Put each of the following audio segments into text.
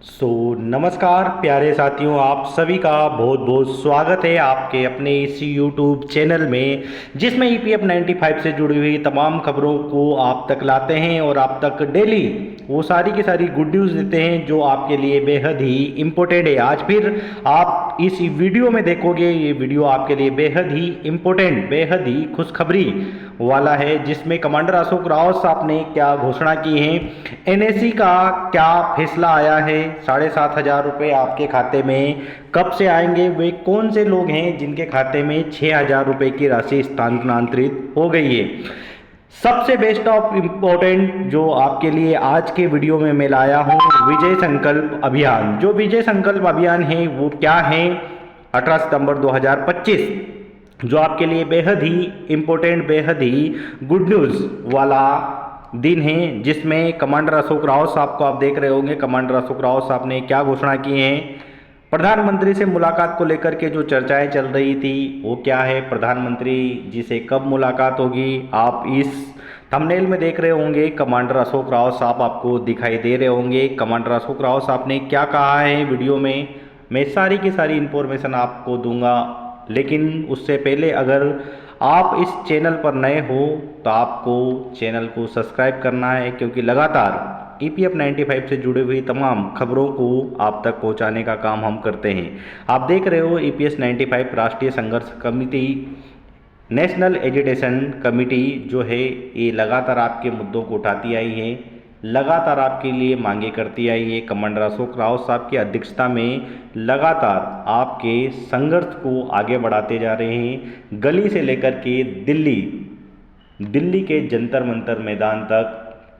नमस्कार प्यारे साथियों, आप सभी का बहुत बहुत स्वागत है आपके अपने इस यूट्यूब चैनल में, जिसमें ईपीएफ 95 से जुड़ी हुई तमाम खबरों को आप तक लाते हैं और आप तक डेली वो सारी की सारी गुड न्यूज़ देते हैं जो आपके लिए बेहद ही इम्पोर्टेंट है। आज फिर आप इस वीडियो में देखोगे, ये वीडियो आपके लिए बेहद ही इम्पोर्टेंट, बेहद ही खुशखबरी वाला है, जिसमें कमांडर अशोक रावत साहब ने क्या घोषणा की है, एनएसी का क्या फैसला आया है, 7,500 रुपये आपके खाते में कब से आएंगे, वे कौन से लोग हैं जिनके खाते में 6,000 रुपये की राशि स्थानांतरित हो गई है। सबसे बेस्ट ऑफ इम्पोर्टेंट जो आपके लिए आज के वीडियो में मैं लाया हूँ, विजय संकल्प अभियान। जो विजय संकल्प अभियान है वो क्या है, 18 सितंबर 2025 जो आपके लिए बेहद ही इम्पोर्टेंट, बेहद ही गुड न्यूज़ वाला दिन है, जिसमें कमांडर अशोक रावत साहब को आप देख रहे होंगे। कमांडर अशोक रावत साहब ने क्या घोषणा की है, प्रधानमंत्री से मुलाकात को लेकर के जो चर्चाएं चल रही थी वो क्या है, प्रधानमंत्री जी से कब मुलाकात होगी, आप इस थंबनेल में देख रहे होंगे। कमांडर अशोक रावत साहब आपको दिखाई दे रहे होंगे। कमांडर अशोक रावत साहब ने क्या कहा है वीडियो में, मैं सारी की सारी इन्फॉर्मेशन आपको दूंगा। लेकिन उससे पहले अगर आप इस चैनल पर नए हो तो आपको चैनल को सब्सक्राइब करना है, क्योंकि लगातार ईपीएफ 95 से जुड़ी हुई तमाम खबरों को आप तक पहुंचाने का काम हम करते हैं। आप देख रहे हो ईपीएफ 95 राष्ट्रीय संघर्ष कमेटी, नेशनल एजुटेशन कमेटी जो है, ये लगातार आपके मुद्दों को उठाती आई है, लगातार आपके लिए मांगे करती आई है। कमांडर अशोक रावत साहब की अध्यक्षता में लगातार आपके संघर्ष को आगे बढ़ाते जा रहे हैं, गली से लेकर के दिल्ली, दिल्ली के जंतर मंतर मैदान तक,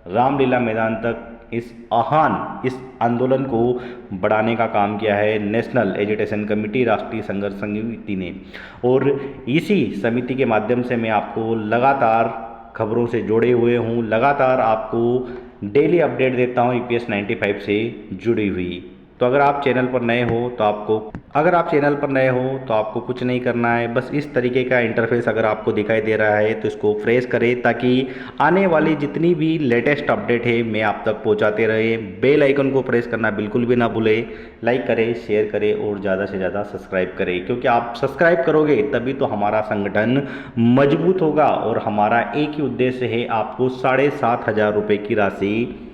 रामलीला मैदान तक इस आंदोलन को बढ़ाने का काम किया है नेशनल एजुटेशन कमेटी, राष्ट्रीय संघर्ष समिति ने। और इसी समिति के माध्यम से मैं आपको लगातार खबरों से जोड़े हुए हूँ, लगातार आपको डेली अपडेट देता हूँ ईपीएफ 95 से जुड़ी हुई। तो अगर आप चैनल पर नए हो तो आपको कुछ नहीं करना है, बस इस तरीके का इंटरफेस अगर आपको दिखाई दे रहा है तो इसको फ्रेश करें, ताकि आने वाली जितनी भी लेटेस्ट अपडेट है मैं आप तक पहुंचाते रहे। बेल आइकन को प्रेस करना बिल्कुल भी ना भूलें, लाइक करें, शेयर करें और ज़्यादा से ज़्यादा सब्सक्राइब करें, क्योंकि आप सब्सक्राइब करोगे तभी तो हमारा संगठन मजबूत होगा। और हमारा एक ही उद्देश्य है, आपको 7,500 रुपये की राशि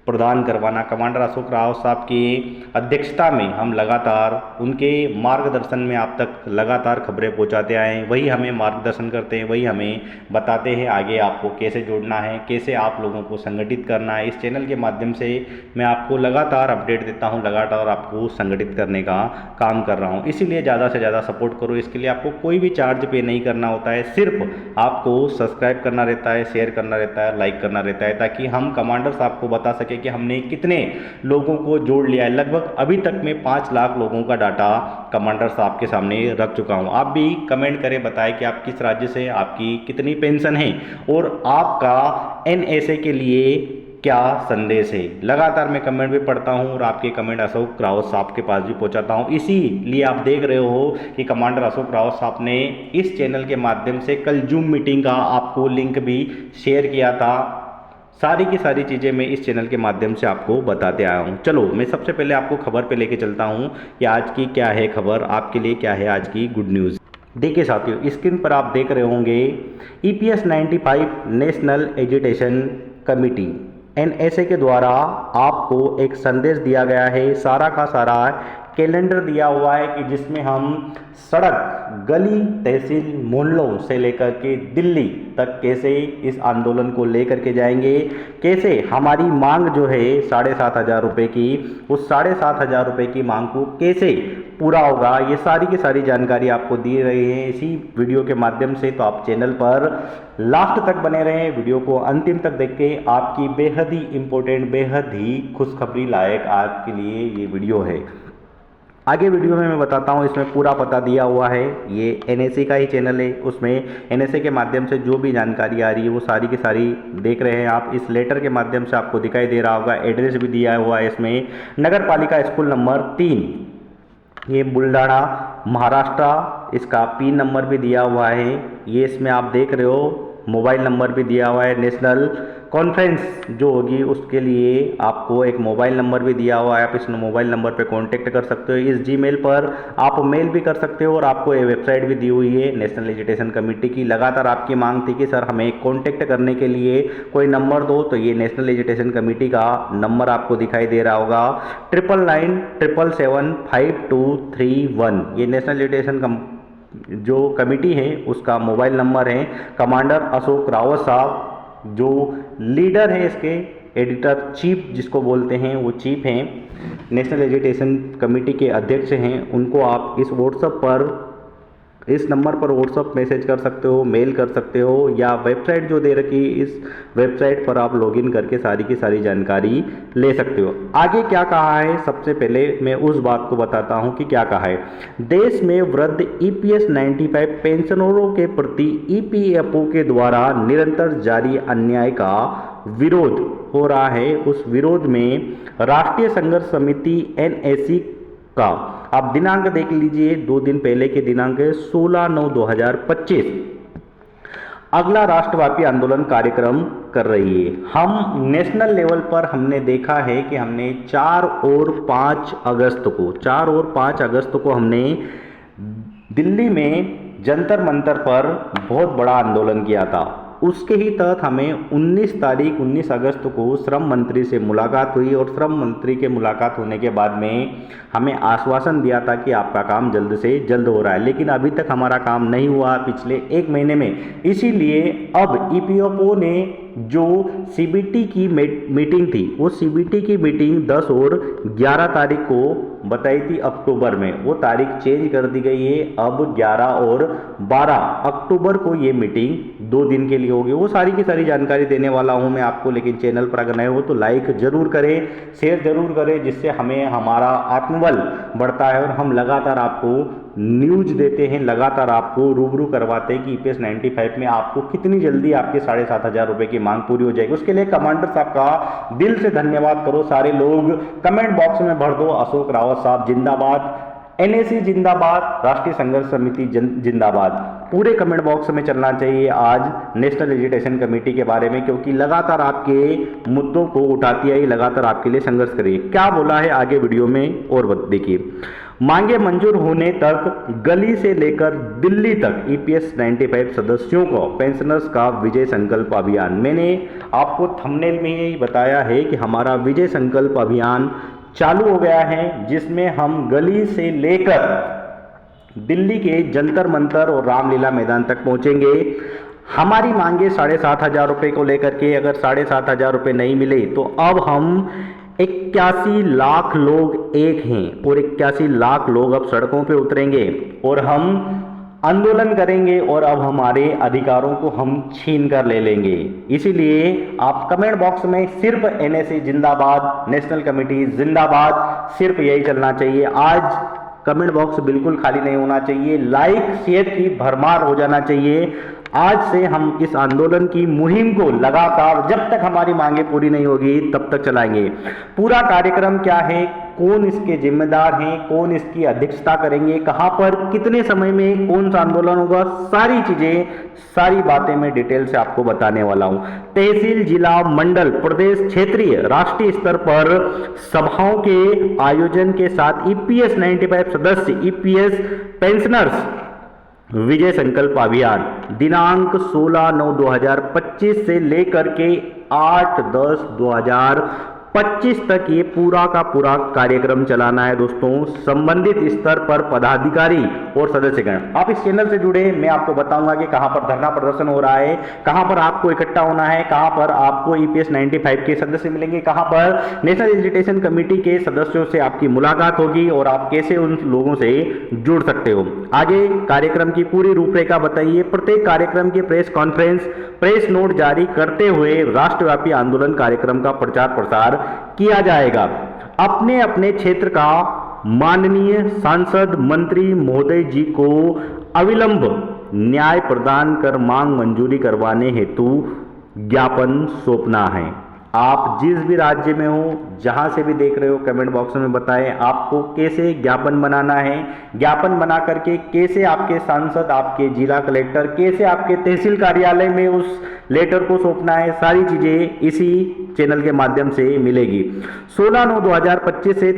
प्रदान करवाना। कमांडर अशोक रावत साहब की अध्यक्षता में हम लगातार उनके मार्गदर्शन में आप तक लगातार खबरें पहुंचाते आए हैं, वही हमें मार्गदर्शन करते हैं, वही हमें बताते हैं आगे आपको कैसे जोड़ना है, कैसे आप लोगों को संगठित करना है। इस चैनल के माध्यम से मैं आपको लगातार अपडेट देता हूं, लगातार आपको संगठित करने का काम कर रहा हूँ। इसीलिए ज़्यादा से ज़्यादा सपोर्ट करो। इसके लिए आपको कोई भी चार्ज पे नहीं करना होता है, सिर्फ आपको सब्सक्राइब करना रहता है, शेयर करना रहता है, लाइक करना रहता है, ताकि हम कमांडर साहब को बता सके कि हमने कितने लोगों को जोड़ लिया है। लगभग अभी तक मैं 5 लाख लोगों का डाटा कमांडर साहब के सामने रख चुका हूं। आप भी कमेंट करें, बताएं कि आप किस राज्य से, आपकी कितनी पेंशन है और आपका एनएसए के लिए क्या संदेश है। लगातार मैं कमेंट भी पढ़ता हूं और आपके कमेंट अशोक रावत साहब के पास भी पहुंचाता हूं। इसीलिए आप देख रहे हो कि कमांडर अशोक रावत साहब ने इस चैनल के माध्यम से कल जूम मीटिंग का आपको लिंक भी शेयर किया था। सारी की सारी चीज़ें मैं इस चैनल के माध्यम से आपको बताते आया हूँ। चलो मैं सबसे पहले आपको खबर पे लेके चलता हूँ कि आज की क्या है खबर, आपके लिए क्या है आज की गुड न्यूज़। देखिए साथियों, स्क्रीन पर आप देख रहे होंगे EPF 95 national agitation committee NSA के द्वारा आपको एक संदेश दिया गया है। सारा का सारा कैलेंडर दिया हुआ है कि जिसमें हम सड़क, गली, तहसील, मोहल्लों से लेकर के दिल्ली तक कैसे इस आंदोलन को लेकर के जाएंगे, कैसे हमारी मांग जो है 7,500 रुपये की, उस 7,500 रुपये की मांग को कैसे पूरा होगा, ये सारी की सारी जानकारी आपको दी रही है इसी वीडियो के माध्यम से। तो आप चैनल पर लास्ट तक बने रहें, वीडियो को अंतिम तक देख के आपकी बेहद ही इम्पोर्टेंट, बेहद ही खुशखबरी लायक आज के लिए ये वीडियो है। आगे वीडियो में मैं बताता हूँ, इसमें पूरा पता दिया हुआ है। ये एनएसए का ही चैनल है, उसमें एनएसए के माध्यम से जो भी जानकारी आ रही है वो सारी की सारी देख रहे हैं आप। इस लेटर के माध्यम से आपको दिखाई दे रहा होगा, एड्रेस भी दिया हुआ है इसमें, नगर पालिका स्कूल नंबर 3, ये बुल्ढाणा महाराष्ट्र, इसका पिन नंबर भी दिया हुआ है। ये इसमें आप देख रहे हो मोबाइल नंबर भी दिया हुआ है। नेशनल कॉन्फ्रेंस जो होगी उसके लिए आपको एक मोबाइल नंबर भी दिया हुआ है, आप इस मोबाइल नंबर पे कांटेक्ट कर सकते हो। इस जीमेल पर आप मेल भी कर सकते हो और आपको ये वेबसाइट भी दी हुई है नेशनल एजुकेशन कमेटी की। लगातार आपकी मांग थी कि सर हमें कांटेक्ट करने के लिए कोई नंबर दो, तो ये नेशनल एजुकेशन कमेटी का नंबर आपको दिखाई दे रहा होगा 9997752231। ये नेशनल एजुकेशन जो कमेटी है उसका मोबाइल नंबर है। कमांडर अशोक रावत साहब जो लीडर है, इसके एडिटर चीफ जिसको बोलते हैं, वो चीफ हैं, नेशनल एजुकेशन कमेटी के अध्यक्ष हैं। उनको आप इस व्हाट्सएप पर, इस नंबर पर व्हाट्सएप मैसेज कर सकते हो, मेल कर सकते हो, या वेबसाइट जो दे रखी है इस वेबसाइट पर आप लॉगिन करके सारी की सारी जानकारी ले सकते हो। आगे क्या कहा है, सबसे पहले मैं उस बात को बताता हूं कि क्या कहा है। देश में वृद्ध ईपीएस 95 पेंशनरों के प्रति ईपीएफओ के द्वारा निरंतर जारी अन्याय का विरोध हो रहा है। उस विरोध में राष्ट्रीय संघर्ष समिति एनएसी का आप दिनांक देख लीजिए, 2 दिन पहले के दिनांक है 16/9/2025 अगला राष्ट्रव्यापी आंदोलन कार्यक्रम कर रही है। हम नेशनल लेवल पर हमने देखा है कि हमने 4 और 5 अगस्त को हमने दिल्ली में जंतर मंतर पर बहुत बड़ा आंदोलन किया था। उसके ही तहत हमें 19 अगस्त को श्रम मंत्री से मुलाकात हुई और श्रम मंत्री के मुलाकात होने के बाद में हमें आश्वासन दिया था कि आपका काम जल्द से जल्द हो रहा है, लेकिन अभी तक हमारा काम नहीं हुआ पिछले 1 महीने में। इसीलिए अब ईपीएफओ ने जो सीबीटी की मीटिंग थी, वो सीबीटी की मीटिंग 10 और 11 तारीख को बताई थी अक्टूबर में, वो तारीख चेंज कर दी गई है। अब 11 और 12 अक्टूबर को ये मीटिंग 2 दिन के लिए होगी। वो सारी की सारी जानकारी देने वाला हूँ मैं आपको, लेकिन चैनल पर अगर नए हो तो लाइक जरूर करें, शेयर जरूर करें, जिससे हमें हमारा आत्मबल बढ़ता है और हम लगातार आपको न्यूज देते हैं, लगातार आपको रूबरू करवाते हैं कि ईपीएस 95 में आपको कितनी जल्दी आपके 7,500 रुपए की मांग पूरी हो जाएगी। उसके लिए कमांडर साहब का दिल से धन्यवाद करो। सारे लोग कमेंट बॉक्स में भर दो, अशोक रावत साहब जिंदाबाद, एनएसी जिंदाबाद, राष्ट्रीय संघर्ष समिति जिंदाबाद। पूरे कमेंट बॉक्स में चलना चाहिए आज नेशनल एजुकेशन कमेटी के बारे में, क्योंकि लगातार आपके मुद्दों को उठाती आई, लगातार आपके लिए संघर्ष करिए। क्या बोला है आगे वीडियो में और देखिए। मांगे मंजूर होने तक गली से लेकर दिल्ली तक ईपीएस 95 सदस्यों को पेंशनर्स का विजय संकल्प अभियान। मैंने आपको थंबनेल में ही बताया है कि हमारा विजय संकल्प अभियान चालू हो गया है, जिसमें हम गली से लेकर दिल्ली के जंतर मंतर और रामलीला मैदान तक पहुंचेंगे। हमारी मांगे 7,500 रुपये को लेकर के, अगर 7,500 रुपये नहीं मिले तो अब हम 81 लाख लोग एक हैं और 81 लाख लोग अब सड़कों पे उतरेंगे और हम आंदोलन करेंगे और अब हमारे अधिकारों को हम छीन कर ले लेंगे। इसीलिए आप कमेंट बॉक्स में सिर्फ एनएसी जिंदाबाद, नेशनल कमेटी जिंदाबाद, सिर्फ यही चलना चाहिए। आज कमेंट बॉक्स बिल्कुल खाली नहीं होना चाहिए, लाइक शेयर की भरमार हो जाना चाहिए। आज से हम इस आंदोलन की मुहिम को लगातार जब तक हमारी मांगे पूरी नहीं होगी तब तक चलाएंगे। पूरा कार्यक्रम क्या है, कौन इसके जिम्मेदार हैं, कौन इसकी अध्यक्षता करेंगे, कहां पर कितने समय में कौन सा आंदोलन होगा, सारी चीजें, सारी बातें मैं डिटेल से आपको बताने वाला हूं। तहसील, जिला, मंडल, प्रदेश, क्षेत्रीय, राष्ट्रीय स्तर पर सभाओं के आयोजन के साथ ईपीएस 95 सदस्य, ईपीएस पेंशनर्स विजय संकल्प अभियान दिनांक 16/9/2025 से लेकर के 8/10/2025 तक ये पूरा का पूरा कार्यक्रम चलाना है दोस्तों। संबंधित स्तर पर पदाधिकारी और सदस्यगण आप इस चैनल से जुड़े, मैं आपको बताऊंगा कि कहां पर धरना प्रदर्शन हो रहा है, कहां पर आपको इकट्ठा होना है, कहां पर आपको ईपीएस 95 के सदस्य मिलेंगे, कहां पर नेशनल एजुकेशन कमेटी के सदस्यों से आपकी मुलाकात होगी और आप कैसे उन लोगों से जुड़ सकते हो। आगे कार्यक्रम की पूरी रूपरेखा बताइए। प्रत्येक कार्यक्रम की प्रेस कॉन्फ्रेंस, प्रेस नोट जारी करते हुए राष्ट्रव्यापी आंदोलन कार्यक्रम का प्रचार प्रसार किया जाएगा। अपने अपने क्षेत्र का माननीय सांसद मंत्री महोदय जी को अविलंब न्याय प्रदान कर मांग मंजूरी करवाने हेतु ज्ञापन सौंपना है। आप जिस भी राज्य में हो, जहां से भी देख रहे हो, कमेंट बॉक्स में बताएं आपको कैसे ज्ञापन बनाना है। ज्ञापन बना करके कैसे आपके सांसद, आपके जिला कलेक्टर, कैसे आपके तहसील कार्यालय में उस लेटर को सौंपना है, सारी चीजें इसी चैनल के माध्यम से मिलेगी। 16/9/2025 से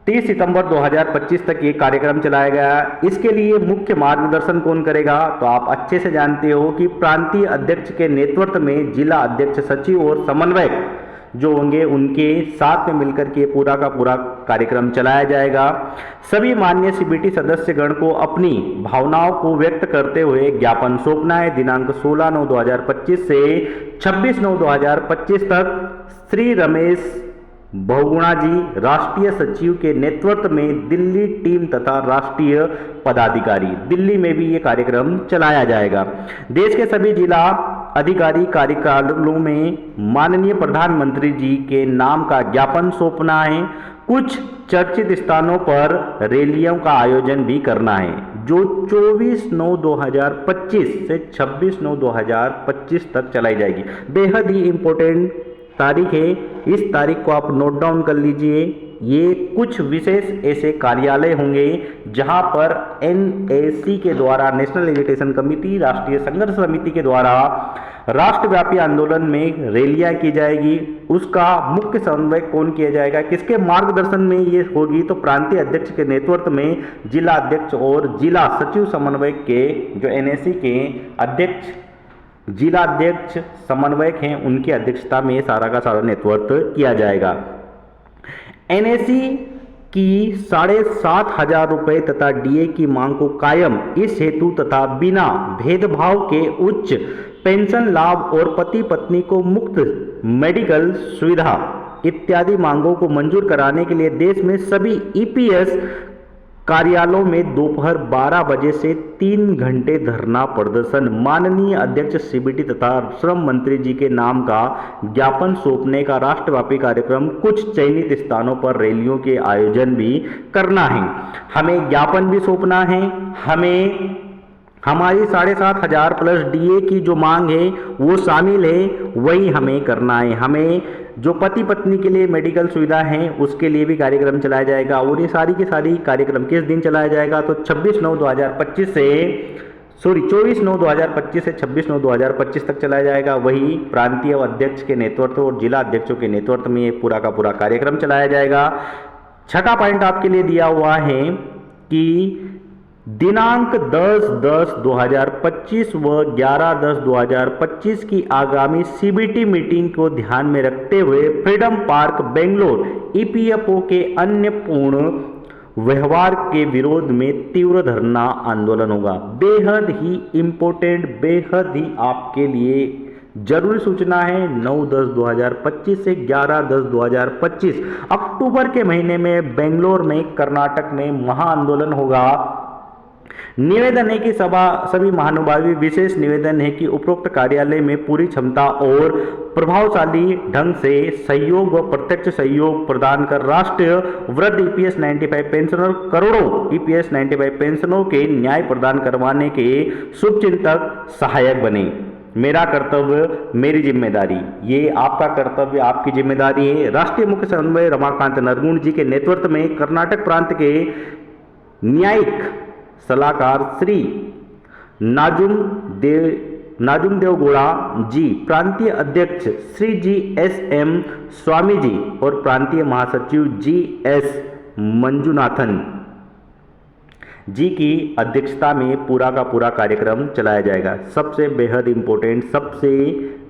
30 सितंबर 2025 तक ये कार्यक्रम चलाया गया। इसके लिए मुख्य मार्गदर्शन कौन करेगा, तो आप अच्छे से जानते हो कि प्रांतीय अध्यक्ष के नेतृत्व में जिला अध्यक्ष, सचिव और समन्वयक जो होंगे उनके साथ में मिलकर के पूरा का पूरा कार्यक्रम चलाया जाएगा। सभी माननीय सीबीटी सदस्यगण को अपनी भावनाओं को व्यक्त करते हुए ज्ञापन सौंपना है। दिनांक 16/9/2025 से 26/9/2025 तक श्री रमेश बहुगुणा जी, राष्ट्रीय सचिव के नेतृत्व में दिल्ली टीम तथा राष्ट्रीय पदाधिकारी, दिल्ली में भी ये कार्यक्रम चलाया जाएगा। देश के सभी जिला अधिकारी कार्यालयों में माननीय प्रधानमंत्री जी के नाम का ज्ञापन सौंपना है। कुछ चर्चित स्थानों पर रैलियों का आयोजन भी करना है, जो 24/9/2025 से 26/9/2025 तक चलाई जाएगी। बेहद ही इंपॉर्टेंट तारीख है, इस तारीख को आप नोट डाउन कर लीजिए। ये कुछ विशेष ऐसे कार्यालय होंगे जहां पर एनएसी के द्वारा, नेशनल एजुकेशन कमेटी, राष्ट्रीय संघर्ष समिति के द्वारा राष्ट्रव्यापी आंदोलन में रैलियां की जाएगी। उसका मुख्य समन्वय कौन किया जाएगा, किसके मार्गदर्शन में ये होगी, तो प्रांतीय अध्यक्ष के नेतृत्व में जिला अध्यक्ष और जिला सचिव समन्वयक के, जो एनएसी के अध्यक्ष, जिला अध्यक्ष समन्वयक हैं, उनकी अध्यक्षता में सारा का सारा नेतृत्व किया जाएगा। एनएसी की 7,500 रुपये तथा डीए की मांग को कायम, इस हेतु तथा बिना भेदभाव के उच्च पेंशन लाभ और पति पत्नी को मुफ्त मेडिकल सुविधा इत्यादि मांगों को मंजूर कराने के लिए देश में सभी ईपीएस कार्यालयों में दोपहर 12 बजे से 3 घंटे धरना प्रदर्शन, माननीय अध्यक्ष सीबीटी तथा श्रम मंत्री जी के नाम का ज्ञापन सौंपने का राष्ट्रव्यापी कार्यक्रम, कुछ चयनित स्थानों पर रैलियों के आयोजन भी करना है। हमें ज्ञापन भी सौंपना है, हमें हमारी 7,500 प्लस डीए की जो मांग है वो शामिल है, वही हमें करना है। हमें जो पति पत्नी के लिए मेडिकल सुविधा है उसके लिए भी कार्यक्रम चलाया जाएगा। और ये सारी की सारी कार्यक्रम किस दिन चलाया जाएगा, तो 24/9/2025 से 24/9/2025 से 26/9/2025 तक चलाया जाएगा। वही प्रांतीय अध्यक्ष के नेतृत्व और जिला अध्यक्षों के नेतृत्व में ये पूरा का पूरा कार्यक्रम चलाया जाएगा। छठा पॉइंट आपके लिए दिया हुआ है कि दिनांक 10/10/2025 व 11/10/2025 की आगामी सीबीटी मीटिंग को ध्यान में रखते हुए फ्रीडम पार्क बेंगलोर ईपीएफओ के अन्य पूर्ण व्यवहार के विरोध में तीव्र धरना आंदोलन होगा। बेहद ही इंपॉर्टेंट, बेहद ही आपके लिए जरूरी सूचना है। 9/10/2025 से 11/10/2025 अक्टूबर के महीने में बेंगलोर में, कर्नाटक में महाआंदोलन होगा। निवेदन है कि सभी महानुभावी, विशेष निवेदन है कि उपरोक्त कार्यालय में पूरी क्षमता और प्रभावशाली ढंग से सहयोग व प्रत्यक्ष सहयोग प्रदान कर राष्ट्रीय वृद्ध ईपीएस 95 पेंशनर, करोड़ों ईपीएस 95 पेंशनों के न्याय प्रदान करवाने के शुभचिंतक सहायक बने। मेरा कर्तव्य मेरी जिम्मेदारी, ये आपका कर्तव्य आपकी जिम्मेदारी है। राष्ट्रीय मुख्य समन्वय रमाकांत नरगुण जी के नेतृत्व में कर्नाटक प्रांत के न्यायिक सलाहकार श्री नाजुम देवगौड़ा जी, प्रांतीय अध्यक्ष श्री GSM स्वामी जी और प्रांतीय महासचिव GS मंजुनाथन जी की अध्यक्षता में पूरा का पूरा कार्यक्रम चलाया जाएगा। सबसे बेहद इंपॉर्टेंट, सबसे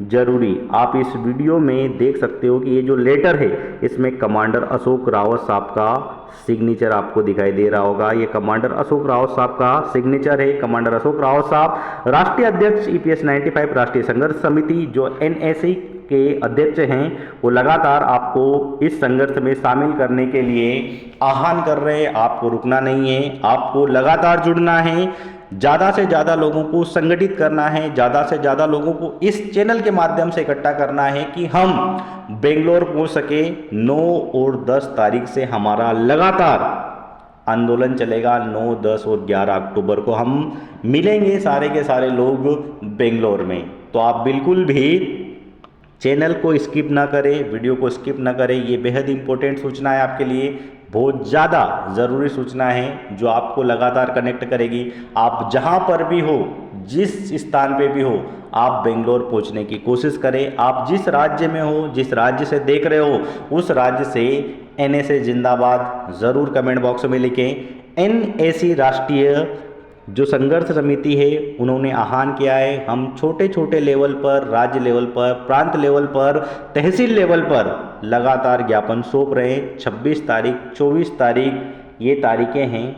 जरूरी, आप इस वीडियो में देख सकते हो कि ये जो लेटर है इसमें कमांडर अशोक रावत साहब का सिग्नेचर आपको दिखाई दे रहा होगा। ये कमांडर अशोक रावत साहब का सिग्नेचर है। कमांडर अशोक रावत साहब राष्ट्रीय अध्यक्ष ईपीएस 95 राष्ट्रीय संघर्ष समिति, जो एनएसी के अध्यक्ष हैं, वो लगातार आपको इस संघर्ष में शामिल करने के लिए आह्वान कर रहे हैं। आपको रुकना नहीं है, आपको लगातार जुड़ना है, ज़्यादा से ज़्यादा लोगों को संगठित करना है, ज़्यादा से ज़्यादा लोगों को इस चैनल के माध्यम से इकट्ठा करना है कि हम बेंगलोर पहुंच सके। 9 और 10 तारीख से हमारा लगातार आंदोलन चलेगा। 9, 10 और 11 अक्टूबर को हम मिलेंगे सारे के सारे लोग बेंगलोर में। तो आप बिल्कुल भी चैनल को स्किप ना करें, वीडियो को स्किप ना करें। ये बेहद इंपॉर्टेंट सूचना है आपके लिए, बहुत ज़्यादा ज़रूरी सूचना है जो आपको लगातार कनेक्ट करेगी। आप जहाँ पर भी हो, जिस स्थान पे भी हो, आप बेंगलोर पहुँचने की कोशिश करें। आप जिस राज्य में हो, जिस राज्य से देख रहे हो, उस राज्य से NSA जिंदाबाद ज़रूर कमेंट बॉक्स में लिखें। NAC राष्ट्रीय जो संघर्ष समिति है, उन्होंने आह्वान किया है, हम छोटे छोटे लेवल पर, राज्य लेवल पर, प्रांत लेवल पर, तहसील लेवल पर लगातार ज्ञापन सौंप रहे हैं। 26 तारीख, 24 तारीख ये तारीखें हैं,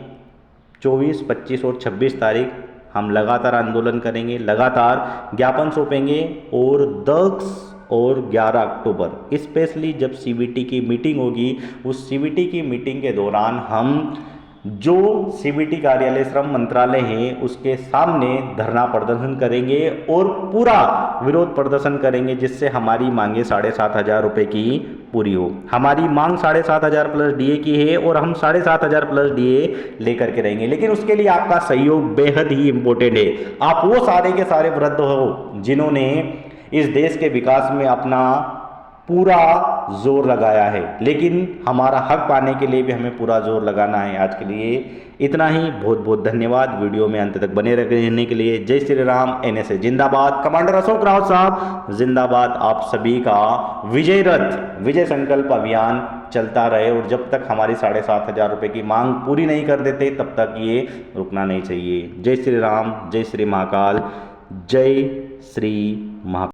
24, 25 और 26 तारीख हम लगातार आंदोलन करेंगे, लगातार ज्ञापन सौंपेंगे। और 10 और 11 अक्टूबर स्पेशली जब CBT की मीटिंग होगी, उस CBT की मीटिंग के दौरान हम जो CBT कार्यालय श्रम मंत्रालय है उसके सामने धरना प्रदर्शन करेंगे और पूरा विरोध प्रदर्शन करेंगे, जिससे हमारी मांगे 7,500 रुपये की पूरी हो। हमारी मांग 7,500 प्लस DA की है और हम 7,500 प्लस DA लेकर के रहेंगे, लेकिन उसके लिए आपका सहयोग बेहद ही इम्पोर्टेंट है। आप वो सारे के सारे वृद्ध हो जिन्होंने इस देश के विकास में अपना पूरा जोर लगाया है, लेकिन हमारा हक पाने के लिए भी हमें पूरा जोर लगाना है। आज के लिए इतना ही, बहुत बहुत धन्यवाद वीडियो में अंत तक बने रहने के लिए। जय श्री राम, NSA जिंदाबाद, कमांडर अशोक रावत साहब जिंदाबाद। आप सभी का विजय रथ, विजय संकल्प अभियान चलता रहे और जब तक हमारी 7,500 रुपये की मांग पूरी नहीं कर देते तब तक ये रुकना नहीं चाहिए। जय श्री राम, जय श्री महाकाल, जय श्री महाकाल।